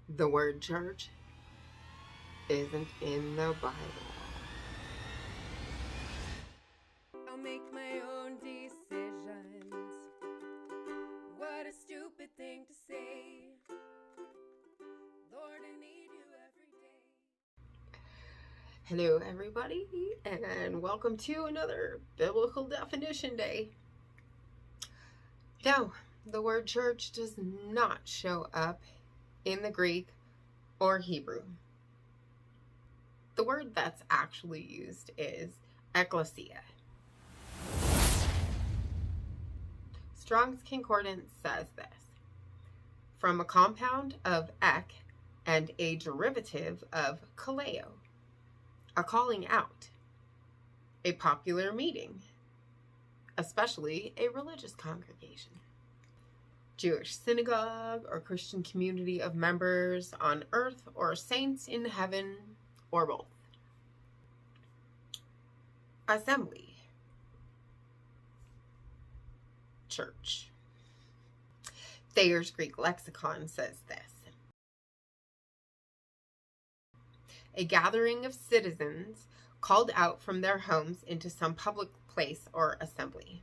The word church isn't in the Bible. I'll make my own decisions. What a stupid thing to say. Lord, I need you every day. Hello, everybody, and welcome to another Biblical Definition Day. No, the word church does not show up in the Greek or Hebrew. The word that's actually used is Eklessia. Strong's Concordance says this: from a compound of ek and a derivative of kaleo, a calling out, a popular meeting, especially a religious congregation, Jewish synagogue or Christian community of members on earth or saints in heaven, or both. Assembly, church. Thayer's Greek lexicon says this: a gathering of citizens called out from their homes into some public place or assembly.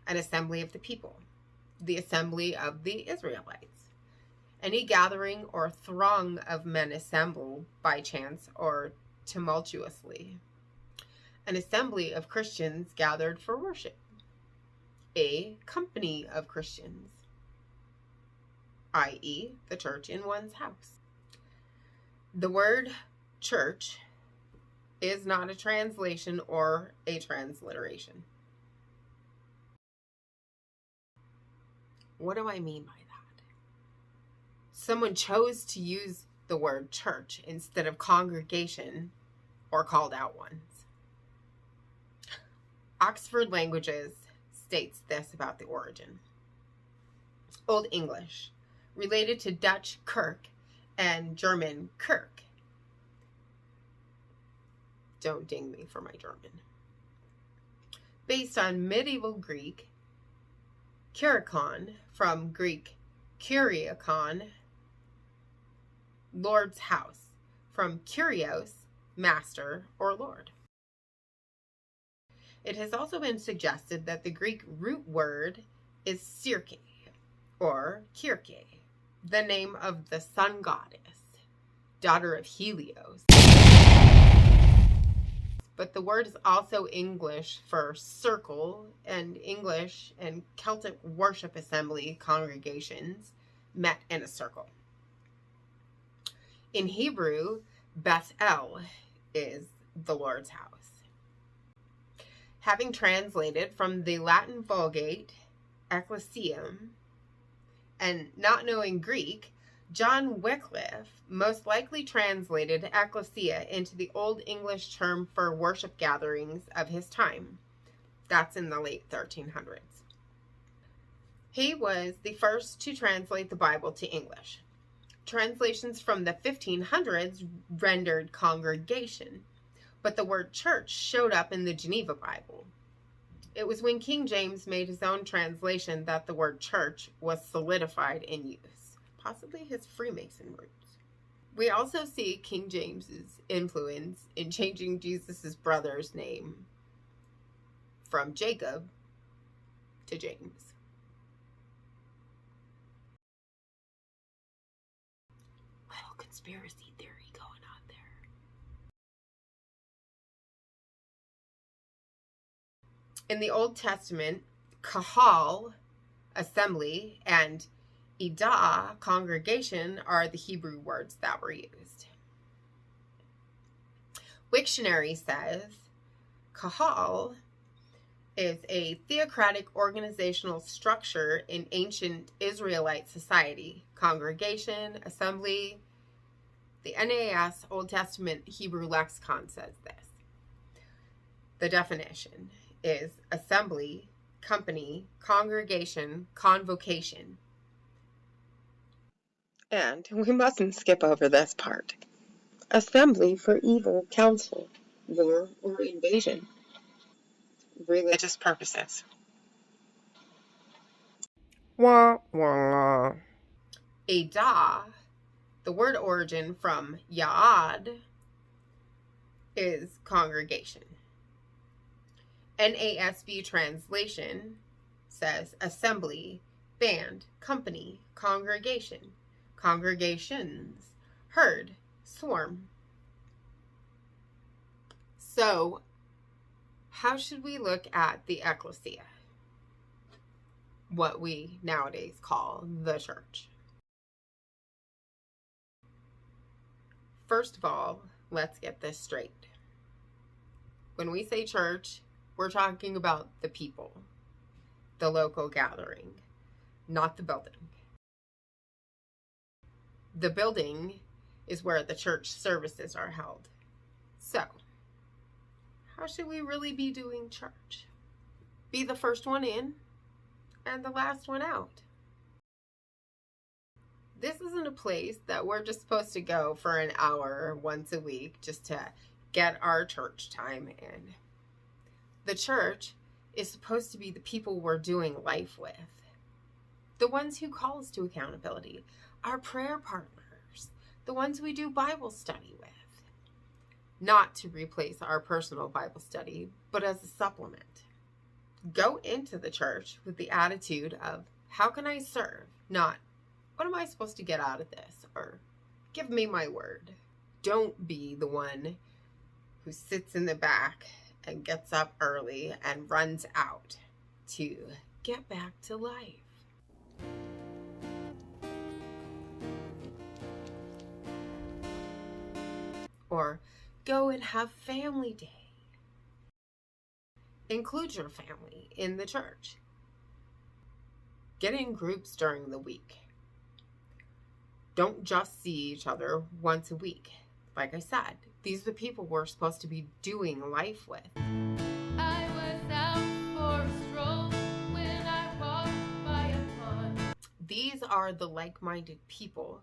An assembly of the people, the assembly of the Israelites. Any gathering or throng of men assembled by chance or tumultuously. An assembly of Christians gathered for worship. A company of Christians, i.e., the church in one's house. The word church is not a translation or a transliteration. What do I mean by that? Someone chose to use the word church instead of congregation or called out ones. Oxford Languages states this about the origin. Old English, related to Dutch Kirk and German Kirk. Don't ding me for my German. Based on medieval Greek, Kyriakon, from Greek Kyriakon, Lord's house, from Kyrios, master or lord. It has also been suggested that the Greek root word is Circe, or Kirke, the name of the sun goddess, daughter of Helios. But the word is also English for circle, and English and Celtic worship assembly congregations met in a circle. In Hebrew, Beth-El is the Lord's house. Having translated from the Latin Vulgate, Ecclesiam, and not knowing Greek, John Wycliffe most likely translated Eklessia into the Old English term for worship gatherings of his time. That's in the late 1300s. He was the first to translate the Bible to English. Translations from the 1500s rendered congregation, but the word church showed up in the Geneva Bible. It was when King James made his own translation that the word church was solidified in use, possibly his Freemason roots. We also see King James's influence in changing Jesus' brother's name from Jacob to James. Little conspiracy theory going on there. In the Old Testament, kahal, assembly, and Idah, congregation, are the Hebrew words that were used. Wiktionary says kahal is a theocratic organizational structure in ancient Israelite society. Congregation, assembly. The NAS Old Testament Hebrew lexicon says this. The definition is assembly, company, congregation, convocation. And we mustn't skip over this part. Assembly for evil counsel, war, or invasion. Religious purposes. Wah, wah. Idah The word origin from Ya'ad is congregation. NASB translation says assembly, band, company, congregation, congregations, herd, swarm. So, how should we look at the Eklessia? What we nowadays call the church. First of all, let's get this straight. When we say church, we're talking about the people, the local gathering, not the building. The building is where the church services are held. So, how should we really be doing church? Be the first one in and the last one out. This isn't a place that we're just supposed to go for an hour once a week just to get our church time in. The church is supposed to be the people we're doing life with, the ones who call us to accountability, our prayer partners, the ones we do Bible study with. Not to replace our personal Bible study, but as a supplement. Go into the church with the attitude of, how can I serve? Not, what am I supposed to get out of this? Or, give me my word. Don't be the one who sits in the back and gets up early and runs out to get back to life. Or go and have family day. Include your family in the church. Get in groups during the week. Don't just see each other once a week. Like I said, these are the people we're supposed to be doing life with. I was out for a stroll when I walked by a pond. These are the like-minded people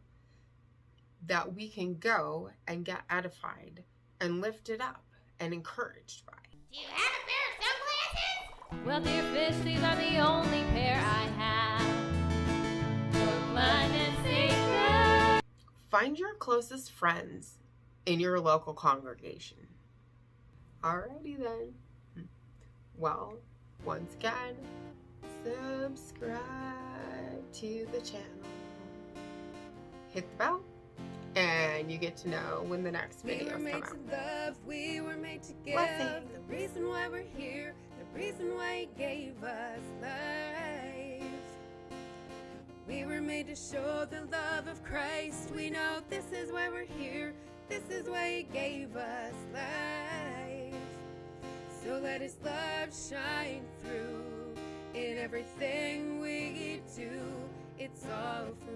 that we can go and get edified and lifted up and encouraged by. Do you have a pair of sunglasses? Well, dear fish, these are the only pair I have. Look, blind and see through. Find your closest friends in your local congregation. Alrighty then. Well, once again, subscribe to the channel. Hit the bell, and you get to know when the next We were videos made come to out. love, we were made to give. Blessings. The reason why we're here, the reason why He gave us life. We were made to show the love of Christ. We know this is why we're here. This is why He gave us life. So let His love shine through in everything we do. It's all for